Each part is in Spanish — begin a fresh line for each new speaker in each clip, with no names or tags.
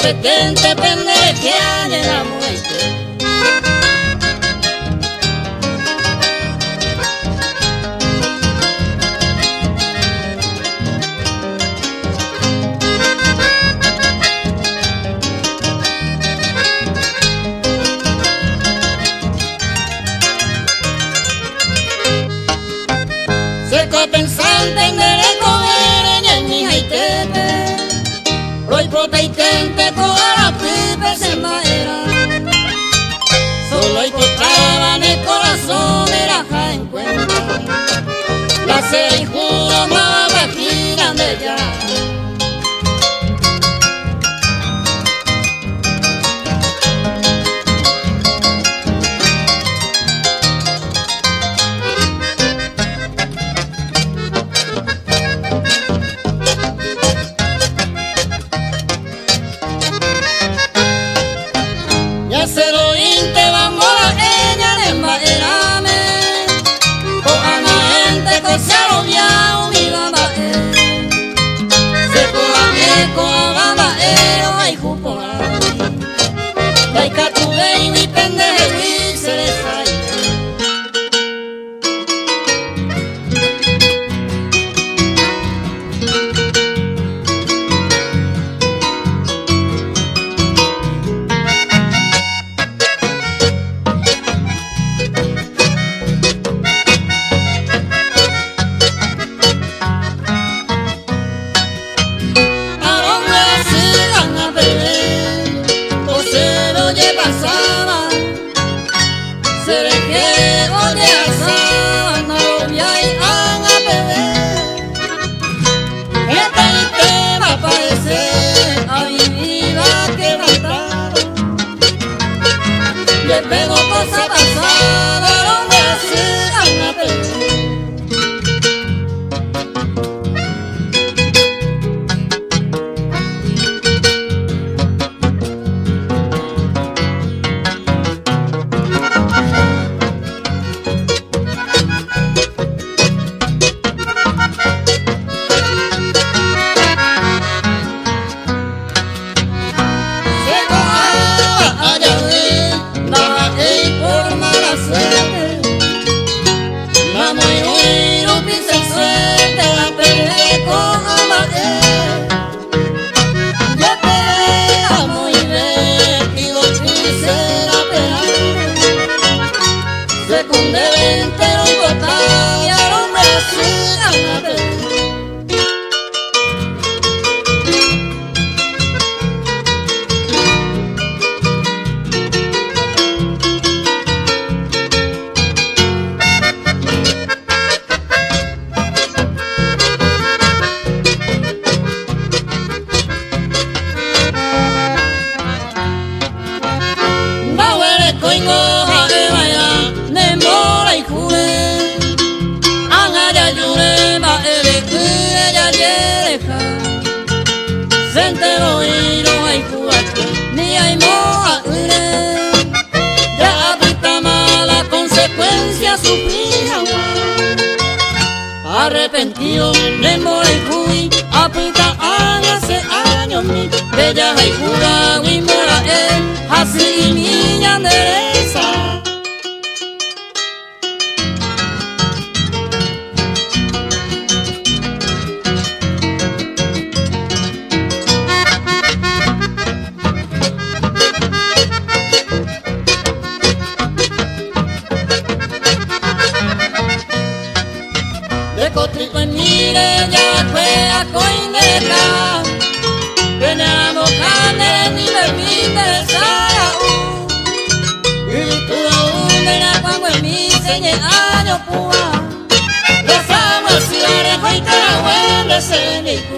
petente pendeja de la muerte. Seco pensante en recoger en mi haitete, roy proteitente coa la pipe se maera. Solo hay potraba en el corazón de la ja encuentra, la cera y juro más vaquina de ya. Se lo inte vamos a ella de maerame, con ana gente que se lo via mi bamba se coame con bamba hay jupona, hay catube y mi pendeje y se les hay. Le pego cosa pasada, donde se van a perder. Sentero y no hay cuatro, ni hay moa ya apita mala consecuencia sufrida. Arrepentido de morir apita hace años mi bella hay cura y mora así niña dereza. Cotrico en mire ya fue a coindeca, venamos carne ni me y tú aún ven cuando en mi señe año púa, los amos si la rejo y te la vuelve se ni cu.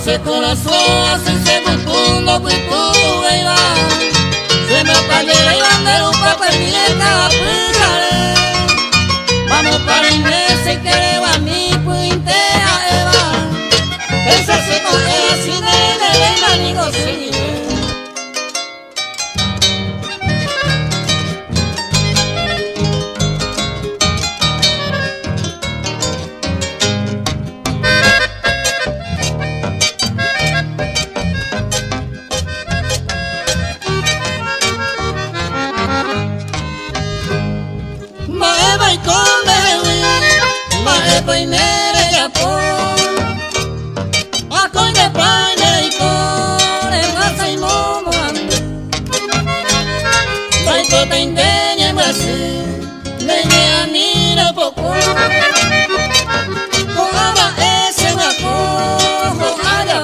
Se corazón así se mundo cuico iba se me apague la bandera un papel y el vamos Pues mere ya por a coi de paine y por el masa y momo vai to tendenye masi lenye amira poco ko aba ese wako ko ada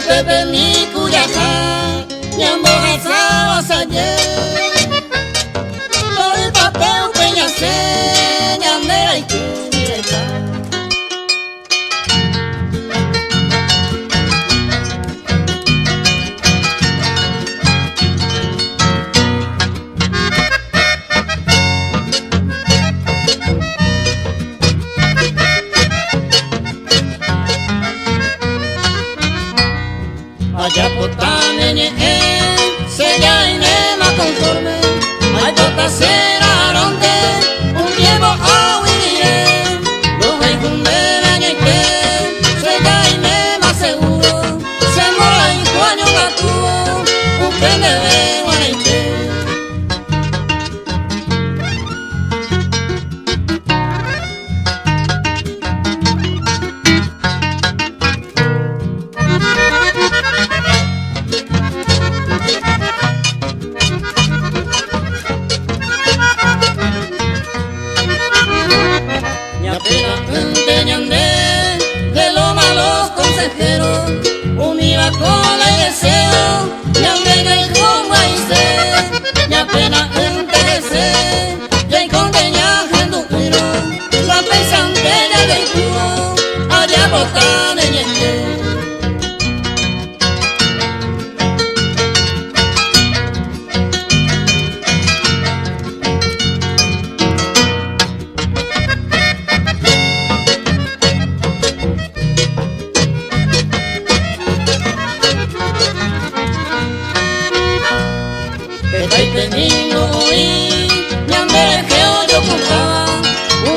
Bebe mi cuyaja, nyambo hasawa saja. Todo papel peña se, nyamera y direta. Allá potane nye se ya inema conforme ay pota será ronde un llevo a huiré lo hay cumbe nye que se ya inema seguro se mora y cuaño gatuo un pende de guanaite. Unida con el deseo, ya venga y con maíz, ya pena enterece, ya con teña genduquiro, la pesantella del cubo, allá botan en el niño oí, ñambe que yo compraba,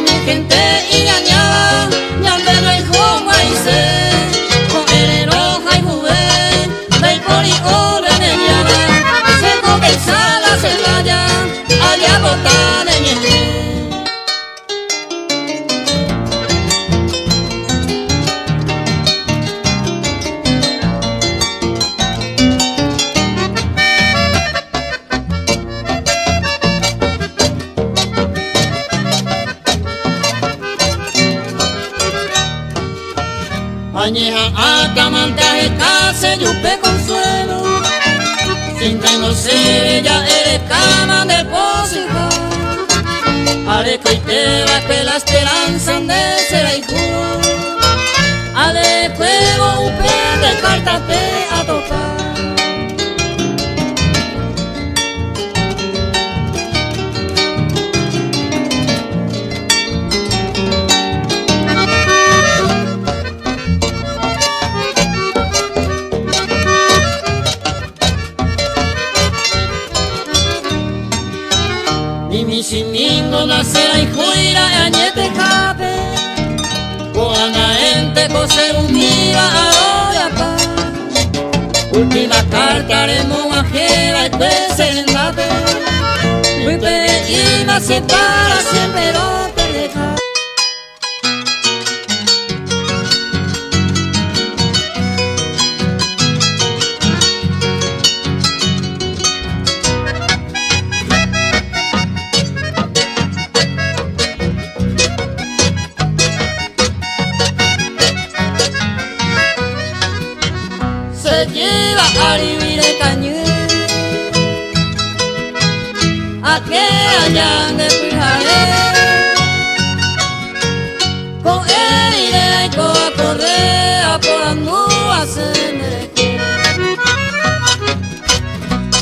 mi gente engañaba, ñambe no hay como hice, con el roja y jugué, del poli ore mediana, se compensa la celaya, allá botan en el añeja acamanta case yupe consuelo sin tengo ya eres cama de posible areco y te va que la esperanza de ser hijo ale juego upe de carta te a tocar. mi simingo nacerá y juira añete cape Coana ente coser un día ahora pa Última carta de monajera y presentate Muy peregrina se para siempre no te deja Se lleva a vivir el cañón a que allá de Pujare con él iré y con a correr a por las nubes se merece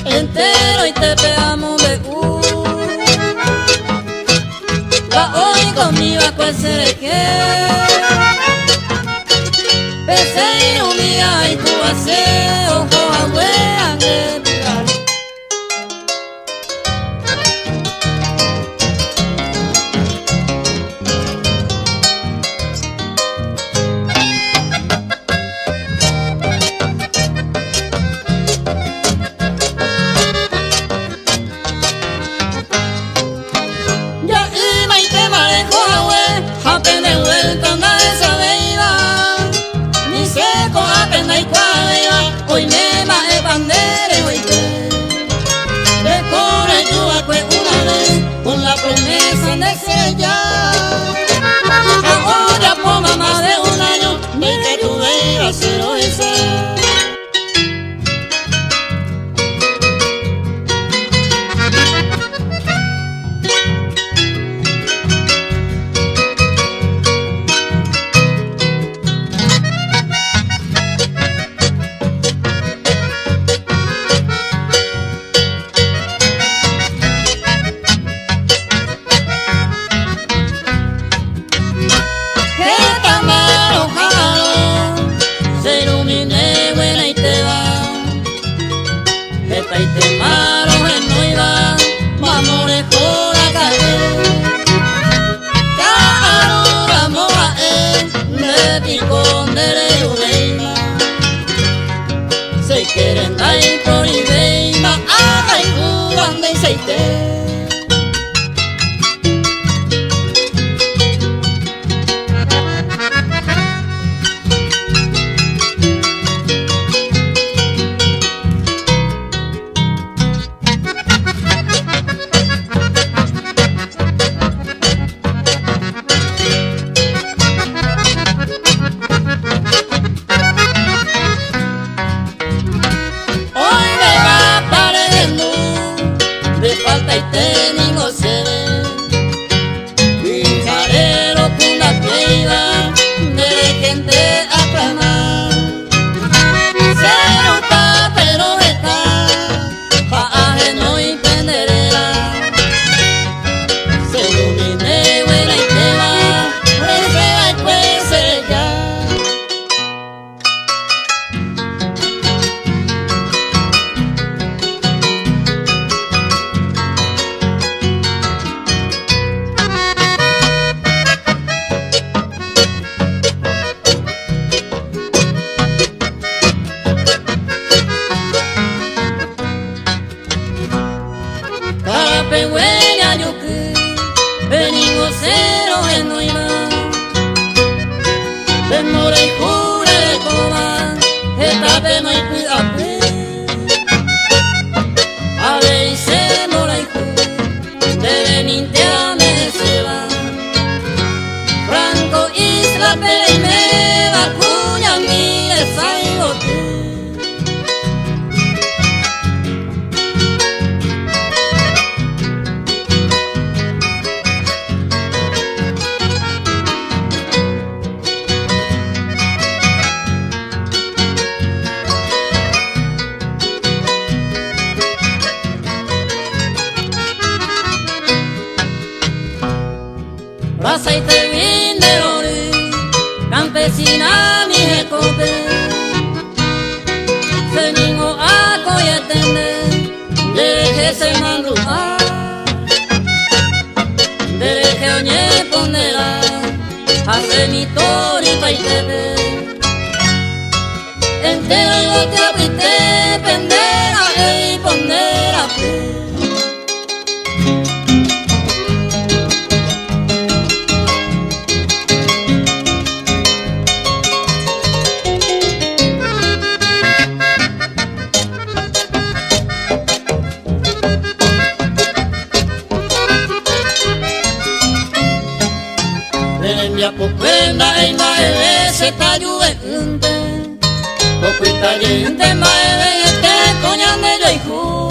entero y te pegamos de va hoy conmigo a cual se le Peseiro mía y tu aseo, ojo a de pilar. Ya iba y te manejo a hue, apenas vuelta anda esa beiba. Seco apena y cuadra, hoy me va el bandere hoy te Decora y tú acue una vez con la promesa de sellar Ahora por más de un año, ni que tú veas cero ese y te maro en no iba, mamore jora caer. Caro vamos a de picón de reyureima. Se quieren dar por ibeima, ay cuando y seite. Falta y ténigo se ve Vijarero con la cueva de gente a clamar Se nota pero está Paje no y penderera Se ilumine buena y te va Receba y puede ya Pehueña yo que venimos cero en no iba de mora y jura de coba esta vez no hay cuidado a ver y se mora y jura de Benintea me se va Franco Isla Pere y me va cuña mire saigo tú Aceite bien de lore, campesina mi jecote, se niño a coyetende, deje se mandruja, ni torito y tepe. Entero y voltea piste, pendera y pondera pu. Ya pokwenda ei maeve se tayuve unte pokwita yente maeve este coñande yo hijo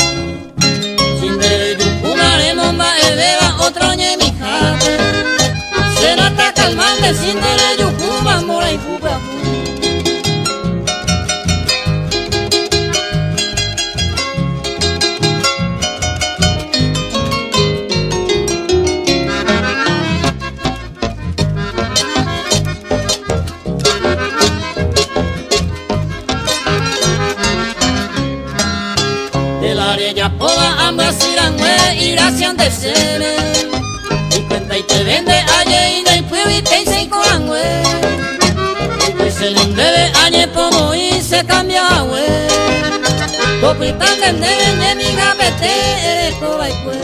sindere yukunaremos maeve va otro ñe mi jate será ta calmante sindere yukuma mora y fupa. Ya poda ambas irán y gracias de ser y cuenta y te vende aye y de pueblo y te dice coran y que se le debe aye pomo y se cambia we poquitan del debe mi gabete eres coba y pues.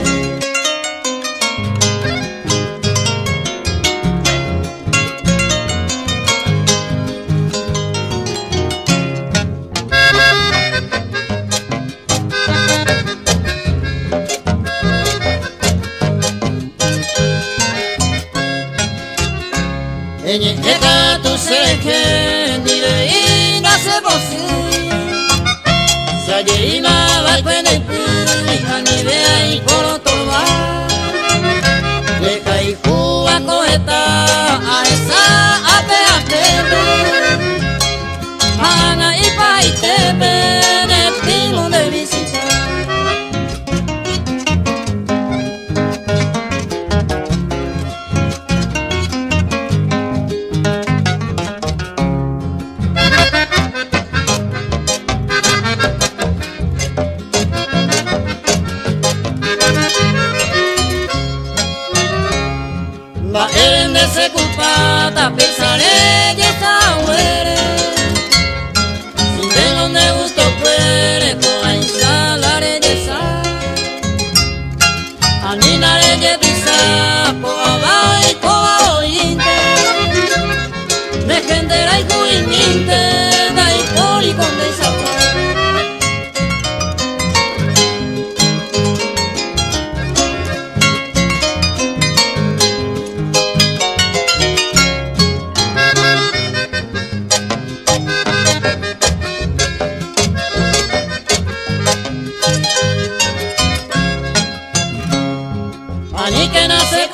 Llega tu seje ni de ina se bosi saye ina va cuando y ni de ahí por tomar deja y juega coheta a esa ape ana y pa y te ven el pilo de visita. Ma eren de se culpata pensaré ya está muere sin de donde gusto fuere con la instalaré de sa aninaré de pisa po abajo y po ointe de gente la y cuininte da y poli con de sa. Ani que nace